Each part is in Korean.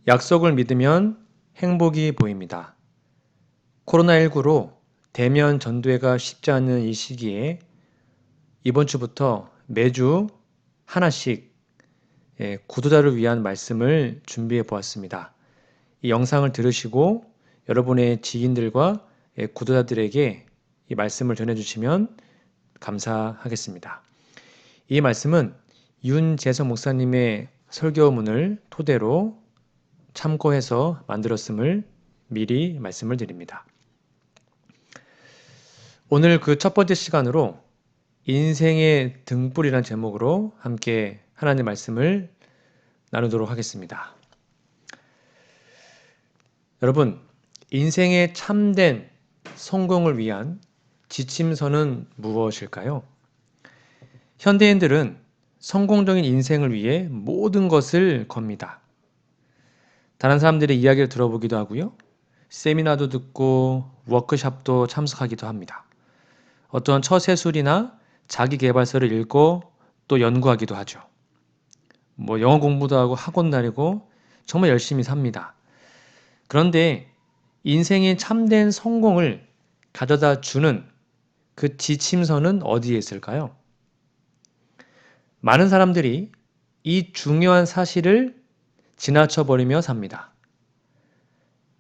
약속을 믿으면 행복이 보입니다. 코로나19로 대면 전도회가 쉽지 않은 이 시기에 이번 주부터 매주 하나씩 구도자를 위한 말씀을 준비해 보았습니다. 이 영상을 들으시고 여러분의 지인들과 구도자들에게 이 말씀을 전해주시면 감사하겠습니다. 이 말씀은 윤재성 목사님의 설교문을 토대로 참고해서 만들었음을 미리 말씀을 드립니다. 오늘 그 첫 번째 시간으로 인생의 등불이라는 제목으로 함께 하나님의 말씀을 나누도록 하겠습니다. 여러분, 인생의 참된 성공을 위한 지침서는 무엇일까요? 현대인들은 성공적인 인생을 위해 모든 것을 겁니다. 다른 사람들의 이야기를 들어보기도 하고요. 세미나도 듣고 워크숍도 참석하기도 합니다. 어떤 처세술이나 자기계발서를 읽고 또 연구하기도 하죠. 영어 공부도 하고 학원 다니고 정말 열심히 삽니다. 그런데 인생의 참된 성공을 가져다 주는 그 지침서는 어디에 있을까요? 많은 사람들이 이 중요한 사실을 지나쳐버리며 삽니다.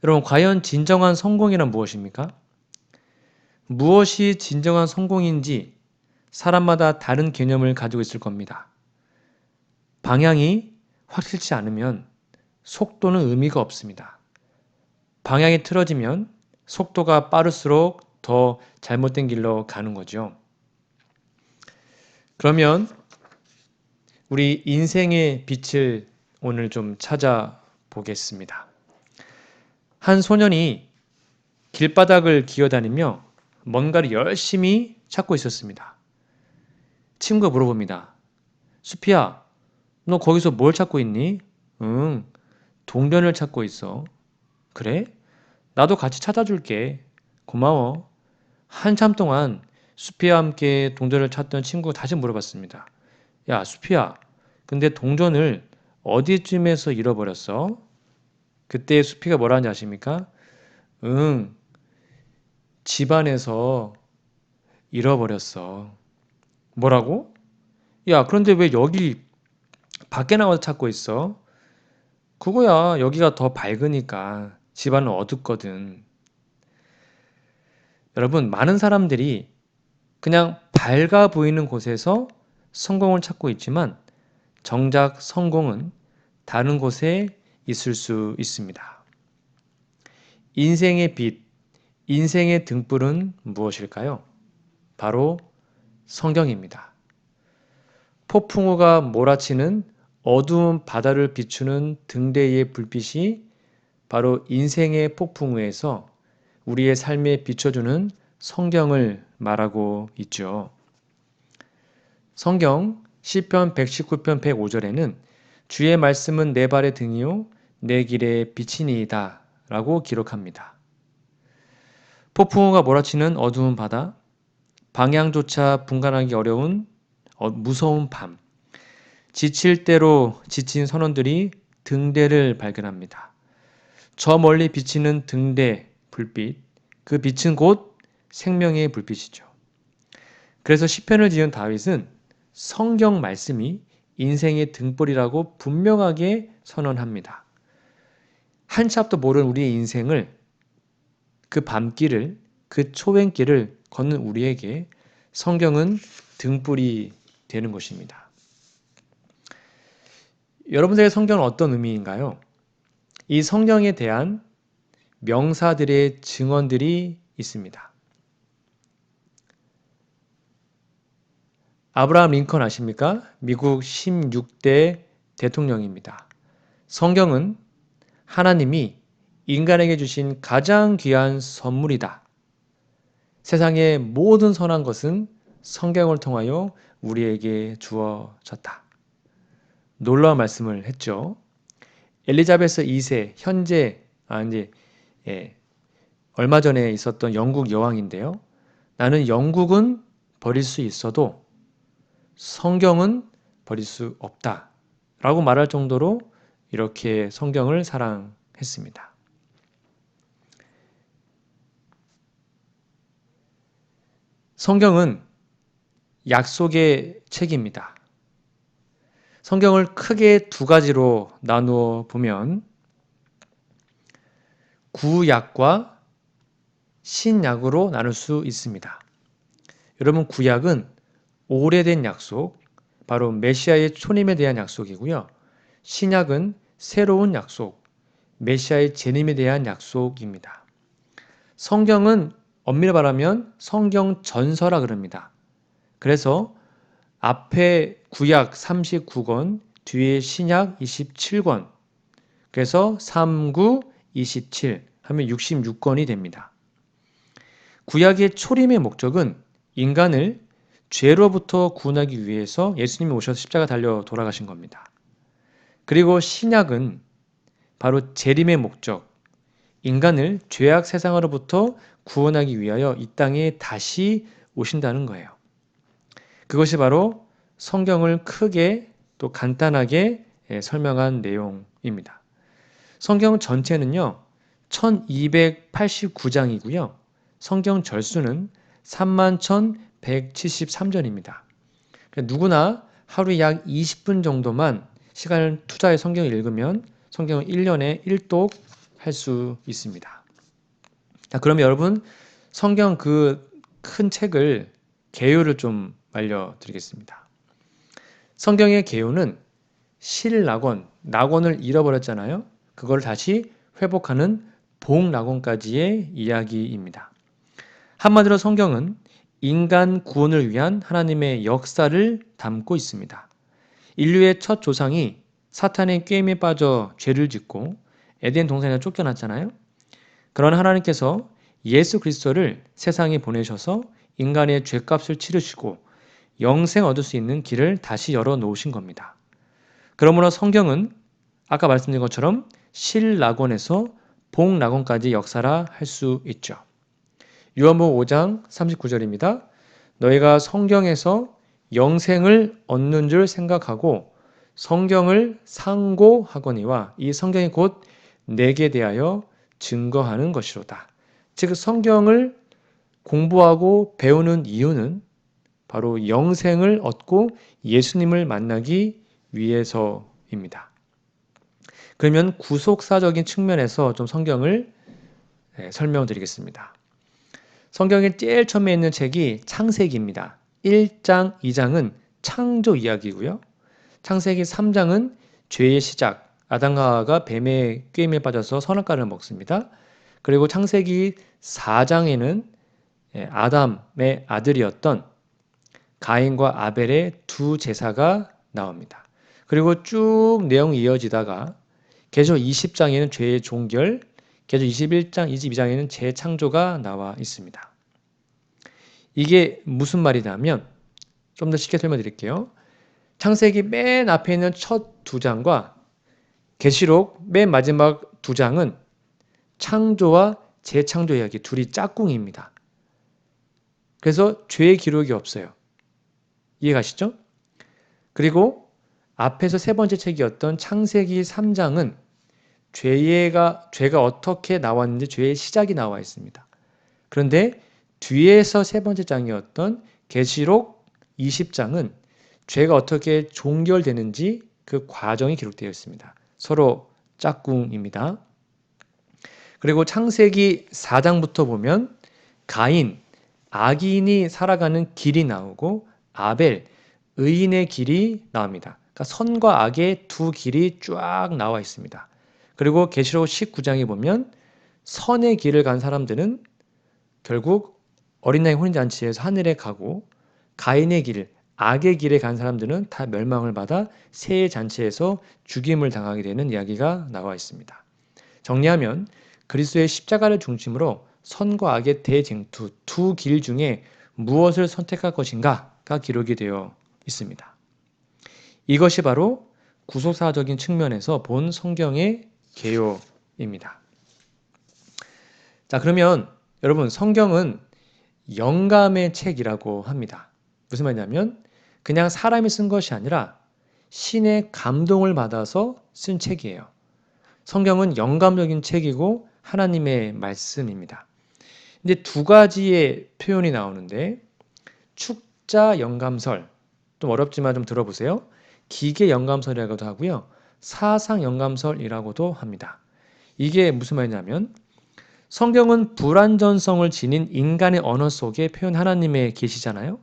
여러분, 과연 진정한 성공이란 무엇입니까? 무엇이 진정한 성공인지 사람마다 다른 개념을 가지고 있을 겁니다. 방향이 확실치 않으면 속도는 의미가 없습니다. 방향이 틀어지면 속도가 빠를수록 더 잘못된 길로 가는 거죠. 그러면 우리 인생의 빛을 오늘 좀 찾아보겠습니다. 한 소년이 길바닥을 기어다니며 뭔가를 열심히 찾고 있었습니다. 친구가 물어봅니다. 수피야, 너 거기서 뭘 찾고 있니? 응, 동전을 찾고 있어. 그래? 나도 같이 찾아줄게. 고마워. 한참 동안 수피와 함께 동전을 찾던 친구가 다시 물어봤습니다. 야, 수피야, 근데 동전을 어디쯤에서 잃어버렸어? 그때 수피가 뭐라는지 아십니까? 응, 집안에서 잃어버렸어. 뭐라고? 야, 그런데 왜 여기 밖에 나와서 찾고 있어? 그거야, 여기가 더 밝으니까. 집안은 어둡거든. 여러분, 많은 사람들이 그냥 밝아 보이는 곳에서 성공을 찾고 있지만 정작 성공은 다른 곳에 있을 수 있습니다. 인생의 빛, 인생의 등불은 무엇일까요? 바로 성경입니다. 폭풍우가 몰아치는 어두운 바다를 비추는 등대의 불빛이 바로 인생의 폭풍우에서 우리의 삶에 비춰주는 성경을 말하고 있죠. 성경 시편 119편 105절에는 주의 말씀은 내 발의 등이요 내 길의 빛이니이다 라고 기록합니다. 폭풍우가 몰아치는 어두운 바다, 방향조차 분간하기 어려운 무서운 밤, 지칠 대로 지친 선원들이 등대를 발견합니다. 저 멀리 비치는 등대 불빛, 그 빛은 곧 생명의 불빛이죠. 그래서 시편을 지은 다윗은 성경 말씀이 인생의 등불이라고 분명하게 선언합니다. 한치 앞도 모르는 우리의 인생을, 그 밤길을, 그 초행길을 걷는 우리에게 성경은 등불이 되는 것입니다. 여러분들의 성경은 어떤 의미인가요? 이 성경에 대한 명사들의 증언들이 있습니다. 아브라함 링컨 아십니까? 미국 16대 대통령입니다. 성경은 하나님이 인간에게 주신 가장 귀한 선물이다. 세상의 모든 선한 것은 성경을 통하여 우리에게 주어졌다. 놀라운 말씀을 했죠. 엘리자베스 2세, 얼마 전에 있었던 영국 여왕인데요. 나는 영국은 버릴 수 있어도 성경은 버릴 수 없다. 라고 말할 정도로 이렇게 성경을 사랑했습니다. 성경은 약속의 책입니다. 성경을 크게 두 가지로 나누어 보면 구약과 신약으로 나눌 수 있습니다. 여러분, 구약은 오래된 약속, 바로 메시아의 초림에 대한 약속이고요. 신약은 새로운 약속, 메시아의 재림에 대한 약속입니다. 성경은 엄밀히 말하면 성경 전서라 그럽니다. 그래서 앞에 구약 39권, 뒤에 신약 27권, 그래서 39, 27 하면 66권이 됩니다. 구약의 초림의 목적은 인간을 죄로부터 구원하기 위해서 예수님이 오셔서 십자가 달려 돌아가신 겁니다. 그리고 신약은 바로 재림의 목적, 인간을 죄악 세상으로부터 구원하기 위하여 이 땅에 다시 오신다는 거예요. 그것이 바로 성경을 크게 또 간단하게 설명한 내용입니다. 성경 전체는요, 1289장이고요. 성경 절수는 31,173절입니다. 누구나 하루에 약 20분 정도만 시간을 투자해 성경을 읽으면 성경을 1년에 1독 할 수 있습니다. 자, 그러면 여러분, 성경 그 큰 책을 개요를 좀 알려드리겠습니다. 성경의 개요는 실낙원, 낙원을 잃어버렸잖아요. 그걸 다시 회복하는 복낙원까지의 이야기입니다. 한마디로 성경은 인간 구원을 위한 하나님의 역사를 담고 있습니다. 인류의 첫 조상이 사탄의 꾀임에 빠져 죄를 짓고 에덴 동산에서 쫓겨났잖아요. 그런 하나님께서 예수 그리스도를 세상에 보내셔서 인간의 죄값을 치르시고 영생 얻을 수 있는 길을 다시 열어 놓으신 겁니다. 그러므로 성경은 아까 말씀드린 것처럼 실낙원에서 복낙원까지 역사라 할 수 있죠. 요한복음 5장 39절입니다. 너희가 성경에서 영생을 얻는 줄 생각하고 성경을 상고하거니와 이 성경이 곧 내게 대하여 증거하는 것이로다. 즉 성경을 공부하고 배우는 이유는 바로 영생을 얻고 예수님을 만나기 위해서입니다. 그러면 구속사적인 측면에서 좀 성경을 설명드리겠습니다. 성경의 제일 처음에 있는 책이 창세기입니다. 1장, 2장은 창조 이야기고요. 창세기 3장은 죄의 시작, 아담과 하와가 뱀의 꾀임에 빠져서 선악과를 먹습니다. 그리고 창세기 4장에는 아담의 아들이었던 가인과 아벨의 두 제사가 나옵니다. 그리고 쭉 내용이 이어지다가 계속 20장에는 죄의 종결, 계속 21장, 22장에는 재창조가 나와 있습니다. 이게 무슨 말이냐면 좀 더 쉽게 설명드릴게요. 창세기 맨 앞에 있는 첫 두 장과 계시록 맨 마지막 두 장은 창조와 재창조 이야기 둘이 짝꿍입니다. 그래서 죄의 기록이 없어요. 이해가시죠? 그리고 앞에서 세 번째 책이었던 창세기 3장은 죄가 어떻게 나왔는지 죄의 시작이 나와 있습니다. 그런데 뒤에서 세 번째 장이었던 계시록 20장은 죄가 어떻게 종결되는지 그 과정이 기록되어 있습니다. 서로 짝꿍입니다. 그리고 창세기 4장부터 보면 가인, 악인이 살아가는 길이 나오고 아벨, 의인의 길이 나옵니다. 그러니까 선과 악의 두 길이 쫙 나와 있습니다. 그리고 계시록 19장에 보면 선의 길을 간 사람들은 결국 어린 나이 혼인잔치에서 하늘에 가고 가인의 길, 악의 길에 간 사람들은 다 멸망을 받아 새의 잔치에서 죽임을 당하게 되는 이야기가 나와 있습니다. 정리하면 그리스도의 십자가를 중심으로 선과 악의 대쟁투 두 길 중에 무엇을 선택할 것인가가 기록이 되어 있습니다. 이것이 바로 구속사적인 측면에서 본 성경의 개요입니다. 자, 그러면 여러분 성경은 영감의 책이라고 합니다. 무슨 말이냐면 그냥 사람이 쓴 것이 아니라 신의 감동을 받아서 쓴 책이에요. 성경은 영감적인 책이고 하나님의 말씀입니다. 근데 두 가지의 표현이 나오는데 축자 영감설, 좀 어렵지만 좀 들어보세요. 기계 영감설이라고도 하고요. 사상 영감설이라고도 합니다. 이게 무슨 말이냐면 성경은 불완전성을 지닌 인간의 언어 속에 표현 하나님의 계시잖아요.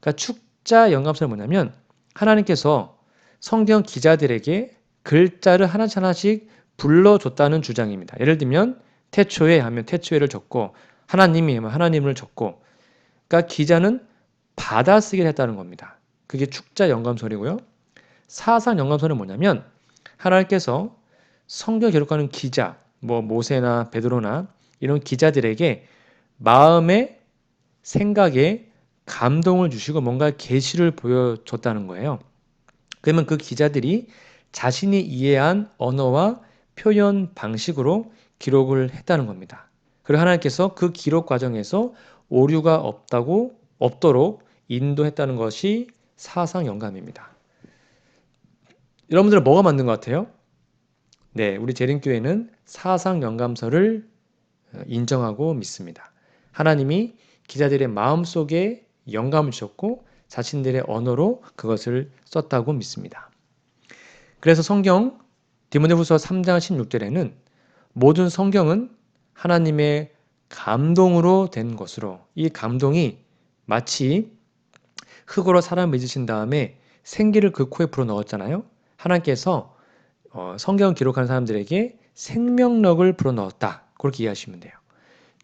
그러니까 축자 영감설은 뭐냐면 하나님께서 성경 기자들에게 글자를 하나씩 불러줬다는 주장입니다. 예를 들면 태초에 하면 태초에를 적고 하나님이 하면 하나님을 적고, 그러니까 기자는 받아쓰기를 했다는 겁니다. 그게 축자 영감설이고요. 사상 영감설은 뭐냐면 하나님께서 성경 기록하는 기자, 뭐 모세나 베드로나 이런 기자들에게 마음에 생각에 감동을 주시고 뭔가 계시를 보여줬다는 거예요. 그러면 그 기자들이 자신이 이해한 언어와 표현 방식으로 기록을 했다는 겁니다. 그리고 하나님께서 그 기록 과정에서 오류가 없도록 인도했다는 것이 사상 영감입니다. 여러분들은 뭐가 맞는 것 같아요? 네, 우리 재림교회는 사상 영감서를 인정하고 믿습니다. 하나님이 기자들의 마음속에 영감을 주셨고 자신들의 언어로 그것을 썼다고 믿습니다. 그래서 성경 디모데후서 3장 16절에는 모든 성경은 하나님의 감동으로 된 것으로, 이 감동이 마치 흙으로 사람 맺으신 다음에 생기를 그 코에 불어넣었잖아요. 하나님께서 성경 기록하는 사람들에게 생명력을 불어넣었다. 그렇게 이해하시면 돼요.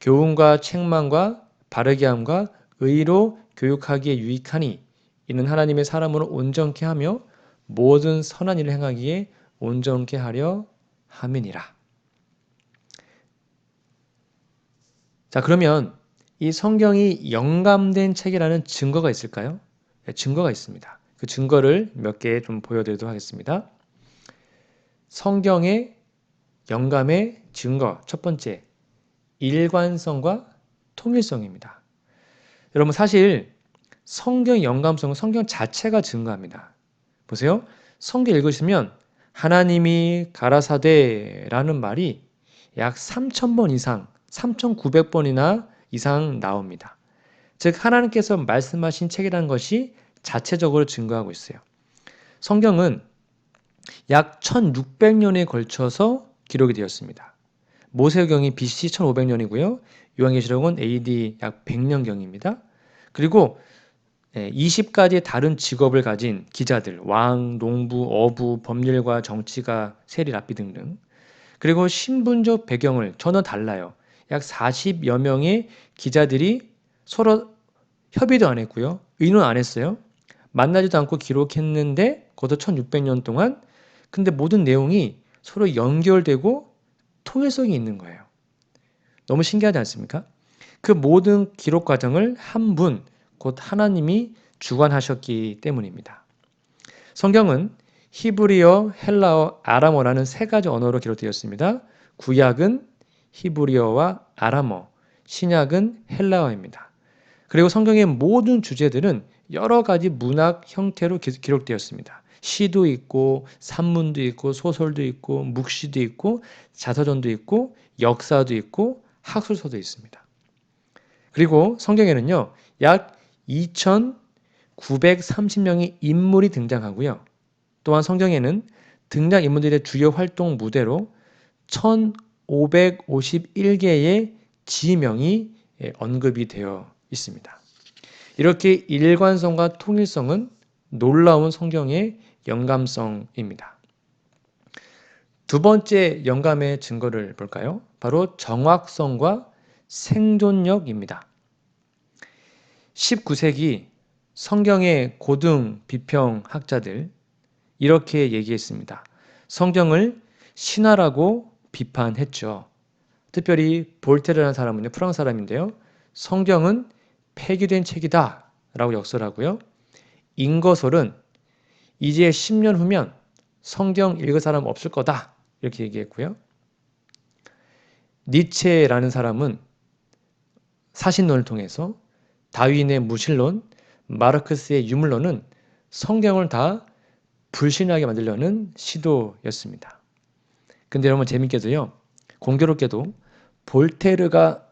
교훈과 책망과 바르게 함과 의로 교육하기에 유익하니 이는 하나님의 사람으로 온전케 하며 모든 선한 일을 행하기에 온전케 하려 함이니라. 자, 그러면 이 성경이 영감된 책이라는 증거가 있을까요? 네, 증거가 있습니다. 그 증거를 몇 개 좀 보여드리도록 하겠습니다. 성경의 영감의 증거, 첫 번째, 일관성과 통일성입니다. 여러분, 사실 성경의 영감성은 성경 자체가 증거합니다. 보세요. 성경 읽으시면 하나님이 가라사대라는 말이 약 3,000번 이상, 3,900번이나 이상 나옵니다. 즉 하나님께서 말씀하신 책이라는 것이 자체적으로 증거하고 있어요. 성경은 약 1600년에 걸쳐서 기록이 되었습니다. 모세경이 BC 1500년이고요. 요한계시록은 AD 약 100년경입니다. 그리고 20가지의 다른 직업을 가진 기자들, 왕, 농부, 어부, 법률가, 정치가, 세리, 랍비 등등. 그리고 신분적 배경을 전혀 달라요. 약 40여 명의 기자들이 서로 협의도 안 했고요. 의논 안 했어요. 만나지도 않고 기록했는데 그것도 1600년 동안. 근데 모든 내용이 서로 연결되고 통일성이 있는 거예요. 너무 신기하지 않습니까? 그 모든 기록 과정을 한 분, 곧 하나님이 주관하셨기 때문입니다. 성경은 히브리어, 헬라어, 아람어라는 세 가지 언어로 기록되었습니다. 구약은 히브리어와 아람어, 신약은 헬라어입니다. 그리고 성경의 모든 주제들은 여러 가지 문학 형태로 기록되었습니다. 시도 있고 산문도 있고 소설도 있고 묵시도 있고 자서전도 있고 역사도 있고 학술서도 있습니다. 그리고 성경에는요, 약 2,930명의 인물이 등장하고요. 또한 성경에는 등장인물들의 주요 활동 무대로 1,551개의 지명이 언급이 되어 있습니다. 이렇게 일관성과 통일성은 놀라운 성경의 영감성입니다. 두 번째 영감의 증거를 볼까요? 바로 정확성과 생존력입니다. 19세기 성경의 고등 비평학자들 이렇게 얘기했습니다. 성경을 신화라고 비판했죠. 특별히 볼테르라는 사람은요, 프랑스 사람인데요. 성경은 폐기된 책이다 라고 역설하고요. 인거솔은 이제 10년 후면 성경 읽을 사람 없을 거다 이렇게 얘기했고요. 니체라는 사람은 사신론을 통해서 다윈의 무신론, 마르크스의 유물론은 성경을 다 불신하게 만들려는 시도였습니다. 근데 여러분 재밌게도요. 공교롭게도 볼테르가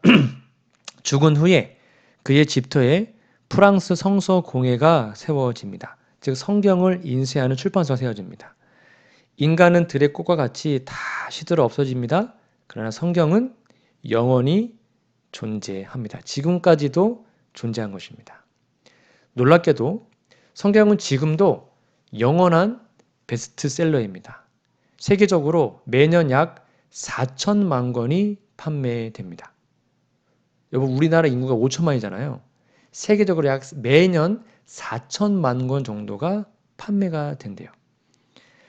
죽은 후에 그의 집터에 프랑스 성서 공회가 세워집니다. 즉 성경을 인쇄하는 출판소가 세워집니다. 인간은 들의 꽃과 같이 다 시들어 없어집니다. 그러나 성경은 영원히 존재합니다. 지금까지도 존재한 것입니다. 놀랍게도 성경은 지금도 영원한 베스트셀러입니다. 세계적으로 매년 약 4천만 권이 판매됩니다. 여러분 우리나라 인구가 5천만이잖아요. 세계적으로 약 매년 4천만 권 정도가 판매가 된대요.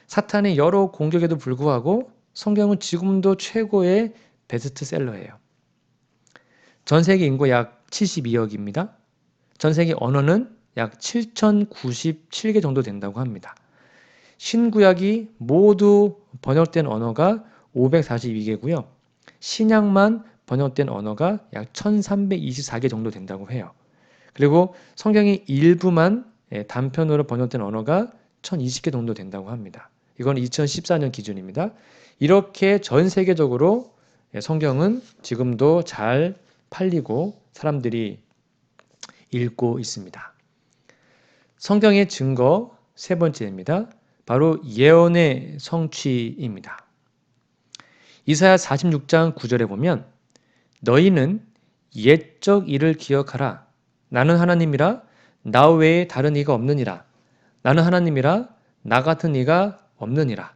사탄의 여러 공격에도 불구하고 성경은 지금도 최고의 베스트셀러예요. 전 세계 인구 약 72억입니다. 전 세계 언어는 약 7,097개 정도 된다고 합니다. 신구약이 모두 번역된 언어가 542개고요. 신약만 번역된 언어가 약 1,324개 정도 된다고 해요. 그리고 성경의 일부만 단편으로 번역된 언어가 1,020개 정도 된다고 합니다. 이건 2014년 기준입니다. 이렇게 전 세계적으로 성경은 지금도 잘 팔리고 사람들이 읽고 있습니다. 성경의 증거 세 번째입니다. 바로 예언의 성취입니다. 이사야 46장 9절에 보면 너희는 옛적 일을 기억하라. 나는 하나님이라 나 외에 다른 이가 없느니라. 나는 하나님이라 나 같은 이가 없느니라.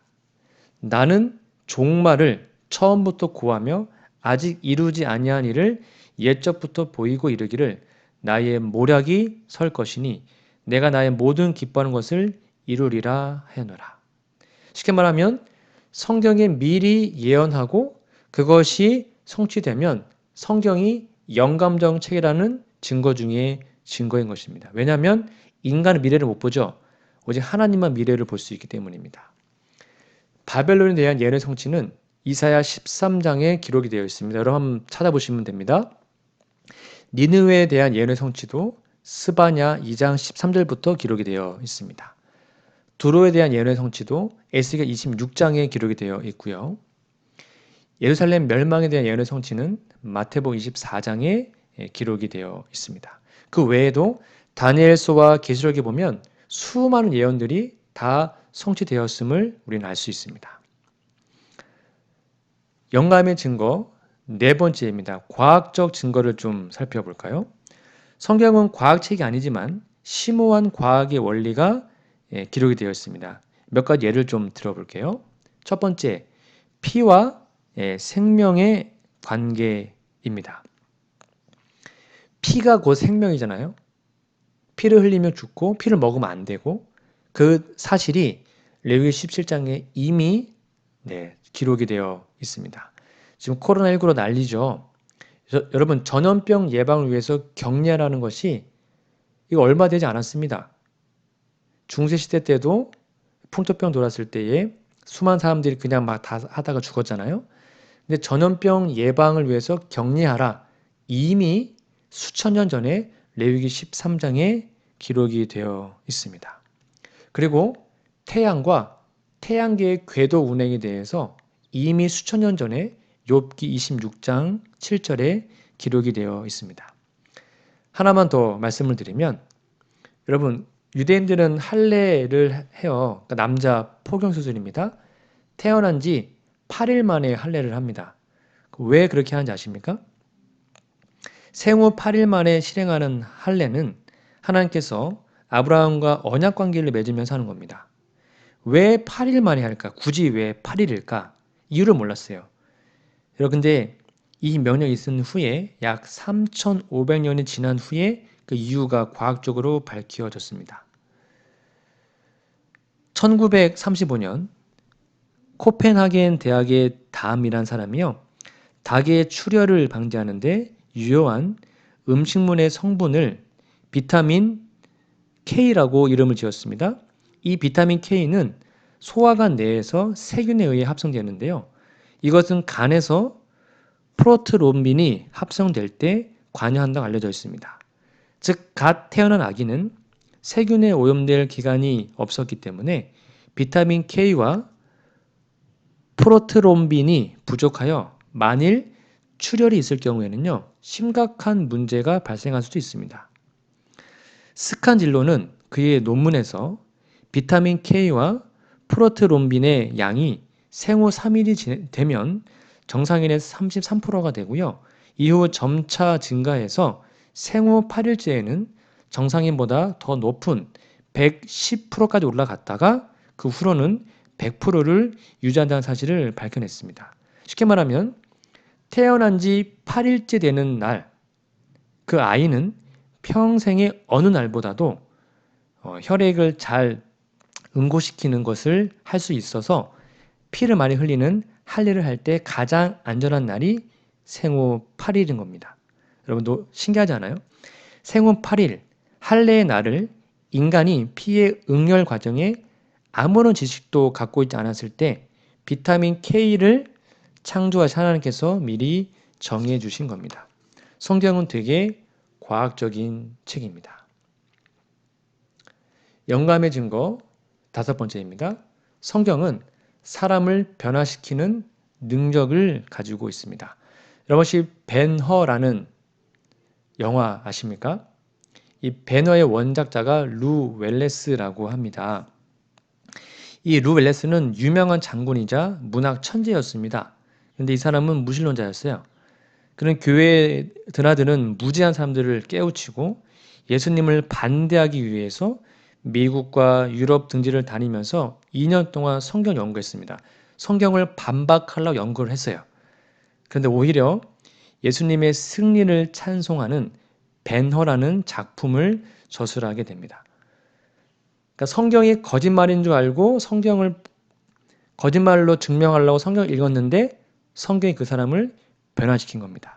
나는 종말을 처음부터 고하며 아직 이루지 아니한 일을 옛적부터 보이고 이르기를 나의 모략이 설 것이니 내가 나의 모든 기뻐하는 것을 이루리라 하였노라. 쉽게 말하면 성경에 미리 예언하고 그것이 성취되면 성경이 영감적 책이라는 증거 중에 증거인 것입니다. 왜냐하면 인간은 미래를 못 보죠. 오직 하나님만 미래를 볼 수 있기 때문입니다. 바벨론에 대한 예언의 성취는 이사야 13장에 기록이 되어 있습니다. 여러분 한번 찾아보시면 됩니다. 니느웨에 대한 예언의 성취도 스바냐 2장 13절부터 기록이 되어 있습니다. 두로에 대한 예언의 성취도 에스겔 26장에 기록이 되어 있고요. 예루살렘 멸망에 대한 예언의 성취는 마태복음 24장에 기록이 되어 있습니다. 그 외에도 다니엘서와 계시록에 보면 수많은 예언들이 다 성취되었음을 우리는 알 수 있습니다. 영감의 증거 네 번째입니다. 과학적 증거를 좀 살펴볼까요? 성경은 과학책이 아니지만 심오한 과학의 원리가 기록이 되어 있습니다. 몇 가지 예를 좀 들어볼게요. 첫 번째, 피와 생명의 관계입니다. 피가 곧 생명이잖아요. 피를 흘리면 죽고 피를 먹으면 안 되고 그 사실이 레위기 17장에 이미 기록이 되어 있습니다. 지금 코로나19로 난리죠. 여러분 전염병 예방을 위해서 격리라는 것이 이거 얼마 되지 않았습니다. 중세시대 때도 풍토병 돌았을 때에 수많은 사람들이 그냥 막 다 하다가 죽었잖아요. 근데 전염병 예방을 위해서 격리하라. 이미 수천 년 전에 레위기 13장에 기록이 되어 있습니다. 그리고 태양과 태양계의 궤도 운행에 대해서 이미 수천 년 전에 욥기 26장 7절에 기록이 되어 있습니다. 하나만 더 말씀을 드리면 여러분 유대인들은 할례를 해요. 그러니까 남자 포경수술입니다. 태어난 지 8일 만에 할례를 합니다. 왜 그렇게 하는지 아십니까? 생후 8일 만에 실행하는 할례는 하나님께서 아브라함과 언약 관계를 맺으면서 하는 겁니다. 왜 8일 만에 할까? 굳이 왜 8일일까? 이유를 몰랐어요. 여러분 근데 이 명령이 있은 후에 약 3,500년이 지난 후에 그 이유가 과학적으로 밝혀졌습니다. 1935년 코펜하겐 대학의 담이란 사람이요. 닭의 출혈을 방지하는데 유효한 음식물의 성분을 비타민 K라고 이름을 지었습니다. 이 비타민 K는 소화관 내에서 세균에 의해 합성되는데요. 이것은 간에서 프로트롬빈이 합성될 때 관여한다고 알려져 있습니다. 즉, 갓 태어난 아기는 세균에 오염될 기간이 없었기 때문에 비타민 K와 프로트롬빈이 부족하여 만일 출혈이 있을 경우에는요, 심각한 문제가 발생할 수도 있습니다. 스칸질로는 그의 논문에서 비타민 K와 프로트롬빈의 양이 생후 3일이 되면 정상인의 33%가 되고요. 이후 점차 증가해서 생후 8일째에는 정상인보다 더 높은 110%까지 올라갔다가 그 후로는 100%를 유지한다는 사실을 밝혀냈습니다. 쉽게 말하면 태어난 지 8일째 되는 날, 그 아이는 평생의 어느 날보다도 혈액을 잘 응고시키는 것을 할 수 있어서 피를 많이 흘리는 할례를 할 때 가장 안전한 날이 생후 8일인 겁니다. 여러분도 신기하지 않아요? 생후 8일, 할례의 날을 인간이 피의 응열 과정에 아무런 지식도 갖고 있지 않았을 때 비타민 K를 창조하신 하나님께서 미리 정해 주신 겁니다. 성경은 되게 과학적인 책입니다. 영감의 증거 5번째입니다. 성경은 사람을 변화시키는 능력을 가지고 있습니다. 여러분 혹시 벤허라는 영화 아십니까? 이 벤허의 원작자가 루 웰레스라고 합니다. 이 루 웰레스는 유명한 장군이자 문학 천재였습니다. 그런데 이 사람은 무신론자였어요. 그는 교회에 드나드는 무지한 사람들을 깨우치고 예수님을 반대하기 위해서 미국과 유럽 등지를 다니면서 2년 동안 성경 연구했습니다. 성경을 반박하려고 연구를 했어요. 그런데 오히려 예수님의 승리를 찬송하는 벤허라는 작품을 저술하게 됩니다. 그러니까 성경이 거짓말인 줄 알고 성경을 거짓말로 증명하려고 성경을 읽었는데 성경이 그 사람을 변화시킨 겁니다.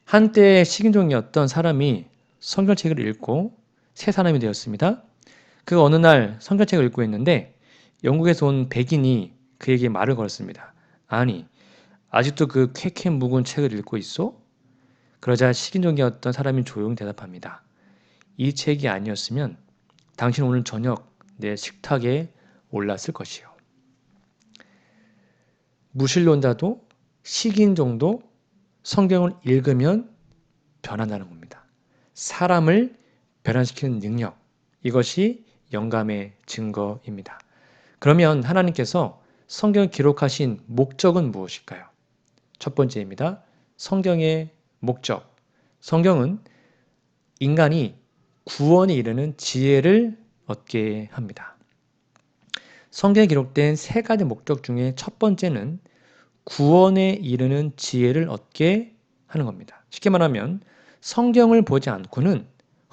한때 식인종이었던 사람이 성경책을 읽고 새 사람이 되었습니다. 그 어느 날 성경책을 읽고 있는데 영국에서 온 백인이 그에게 말을 걸었습니다. 아니, 아직도 그 쾌쾌 묵은 책을 읽고 있어? 그러자 식인종이었던 사람이 조용히 대답합니다. 이 책이 아니었으면 당신 오늘 저녁 내 식탁에 올랐을 것이요. 무신론자도 식인종도 성경을 읽으면 변한다는 겁니다. 사람을 변화시키는 능력, 이것이 영감의 증거입니다. 그러면 하나님께서 성경을 기록하신 목적은 무엇일까요? 첫 번째입니다. 성경의 목적. 성경은 인간이 구원에 이르는 지혜를 얻게 합니다. 성경에 기록된 3가지 목적 중에 첫 번째는 구원에 이르는 지혜를 얻게 하는 겁니다. 쉽게 말하면 성경을 보지 않고는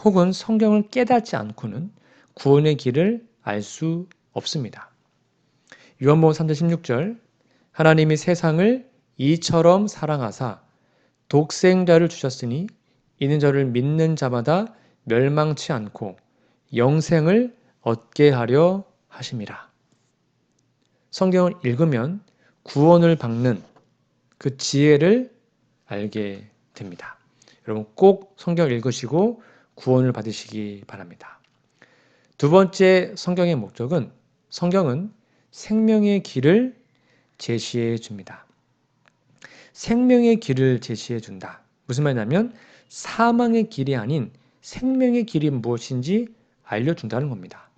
혹은 성경을 깨닫지 않고는 구원의 길을 알 수 없습니다. 요한복음 3장 16절 하나님이 세상을 이처럼 사랑하사 독생자를 주셨으니 이는 저를 믿는 자마다 멸망치 않고 영생을 얻게 하려 하심이라. 성경을 읽으면 구원을 받는 그 지혜를 알게 됩니다. 여러분 꼭 성경을 읽으시고 구원을 받으시기 바랍니다. 두 번째 성경의 목적은 성경은 생명의 길을 제시해 줍니다. 생명의 길을 제시해 준다. 무슨 말이냐면 사망의 길이 아닌 생명의 길이 무엇인지 알려준다는 겁니다.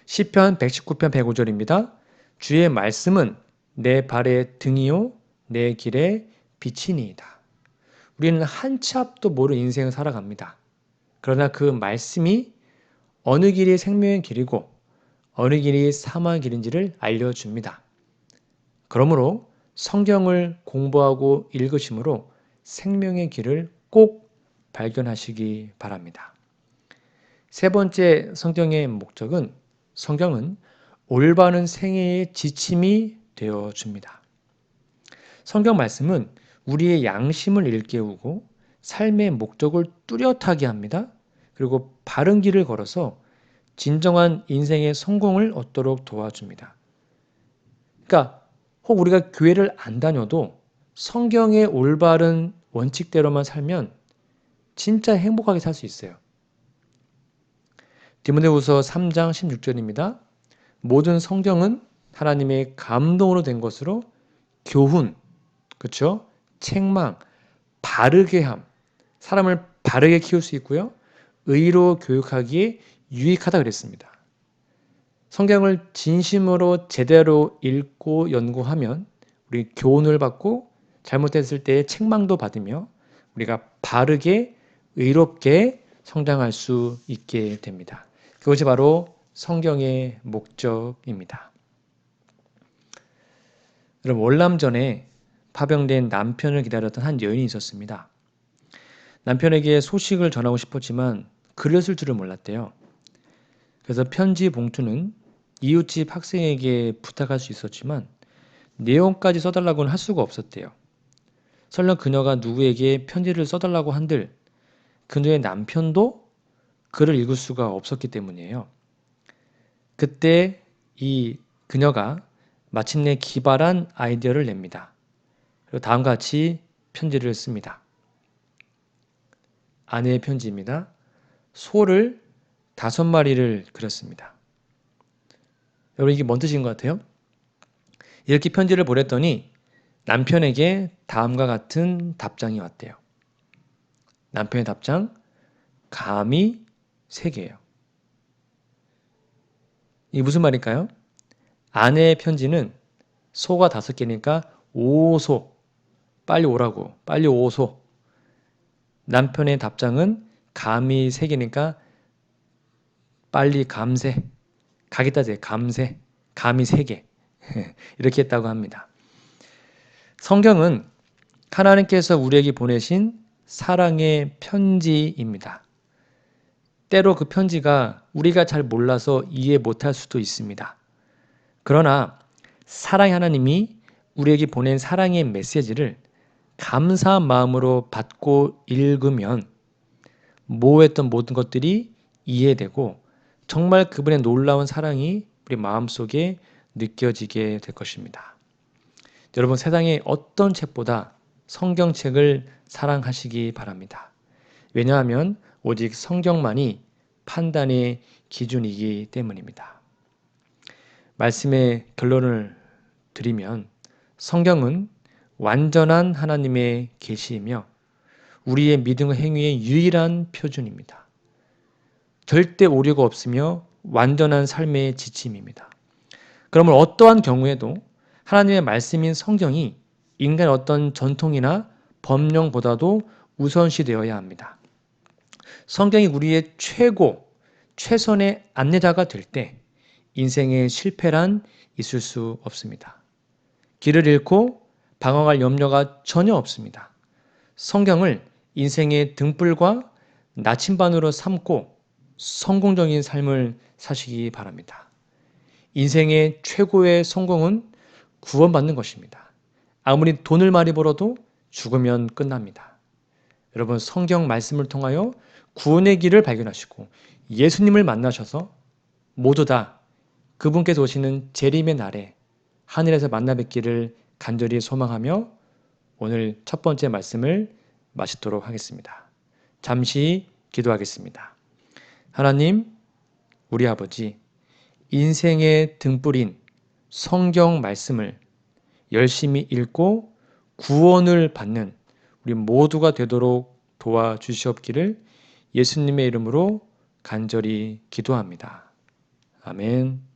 시편 119편 105절입니다. 주의 말씀은 내 발의 등이요 내 길의 빛이니이다. 우리는 한 치 앞도 모르는 인생을 살아갑니다. 그러나 그 말씀이 어느 길이 생명의 길이고 어느 길이 사망의 길인지를 알려줍니다. 그러므로 성경을 공부하고 읽으심으로 생명의 길을 꼭 발견하시기 바랍니다. 세 번째 성경의 목적은 성경은 올바른 생애의 지침이 되어줍니다. 성경 말씀은 우리의 양심을 일깨우고 삶의 목적을 뚜렷하게 합니다. 그리고 바른 길을 걸어서 진정한 인생의 성공을 얻도록 도와줍니다. 그러니까 혹 우리가 교회를 안 다녀도 성경의 올바른 원칙대로만 살면 진짜 행복하게 살 수 있어요. 디모데후서 3장 16절입니다. 모든 성경은 하나님의 감동으로 된 것으로 교훈, 그렇죠? 책망, 바르게 함, 사람을 바르게 키울 수 있고요. 의로 교육하기에 유익하다 그랬습니다. 성경을 진심으로 제대로 읽고 연구하면 우리 교훈을 받고 잘못했을 때 책망도 받으며 우리가 바르게 의롭게 성장할 수 있게 됩니다. 그것이 바로 성경의 목적입니다. 여러분, 월남전에 파병된 남편을 기다렸던 한 여인이 있었습니다. 남편에게 소식을 전하고 싶었지만 글을 쓸 줄을 몰랐대요. 그래서 편지 봉투는 이웃집 학생에게 부탁할 수 있었지만 내용까지 써달라고는 할 수가 없었대요. 설령 그녀가 누구에게 편지를 써달라고 한들 그녀의 남편도 글을 읽을 수가 없었기 때문이에요. 그때 이 그녀가 마침내 기발한 아이디어를 냅니다. 그리고 다음과 같이 편지를 씁니다. 아내의 편지입니다. 소를 5마리를 그렸습니다. 여러분, 이게 뭔 뜻인 것 같아요? 이렇게 편지를 보냈더니 남편에게 다음과 같은 답장이 왔대요. 남편의 답장, 감히 3개예요. 이게 무슨 말일까요? 아내의 편지는 소가 5개니까 오소, 빨리 오라고, 빨리 오소. 남편의 답장은 감히 3개니까 빨리 감세, 가겠다제 감세, 감히 3개. 이렇게 했다고 합니다. 성경은 하나님께서 우리에게 보내신 사랑의 편지입니다. 때로 그 편지가 우리가 잘 몰라서 이해 못할 수도 있습니다. 그러나 사랑의 하나님이 우리에게 보낸 사랑의 메시지를 감사한 마음으로 받고 읽으면 모호했던 모든 것들이 이해되고 정말 그분의 놀라운 사랑이 우리 마음속에 느껴지게 될 것입니다. 여러분, 세상의 어떤 책보다 성경책을 사랑하시기 바랍니다. 왜냐하면 오직 성경만이 판단의 기준이기 때문입니다. 말씀의 결론을 드리면 성경은 완전한 하나님의 계시이며 우리의 믿음의 행위의 유일한 표준입니다. 절대 오류가 없으며 완전한 삶의 지침입니다. 그러면 어떠한 경우에도 하나님의 말씀인 성경이 인간의 어떤 전통이나 법령보다도 우선시되어야 합니다. 성경이 우리의 최선의 안내자가 될 때 인생의 실패란 있을 수 없습니다. 길을 잃고 방황할 염려가 전혀 없습니다. 성경을 인생의 등불과 나침반으로 삼고 성공적인 삶을 사시기 바랍니다. 인생의 최고의 성공은 구원받는 것입니다. 아무리 돈을 많이 벌어도 죽으면 끝납니다. 여러분, 성경 말씀을 통하여 구원의 길을 발견하시고 예수님을 만나셔서 모두 다 그분께서 오시는 재림의 날에 하늘에서 만나 뵙기를 간절히 소망하며 오늘 첫 번째 말씀을 마치도록 하겠습니다. 잠시 기도하겠습니다. 하나님, 우리 아버지, 인생의 등불인 성경 말씀을 열심히 읽고 구원을 받는 우리 모두가 되도록 도와주시옵기를 예수님의 이름으로 간절히 기도합니다. 아멘.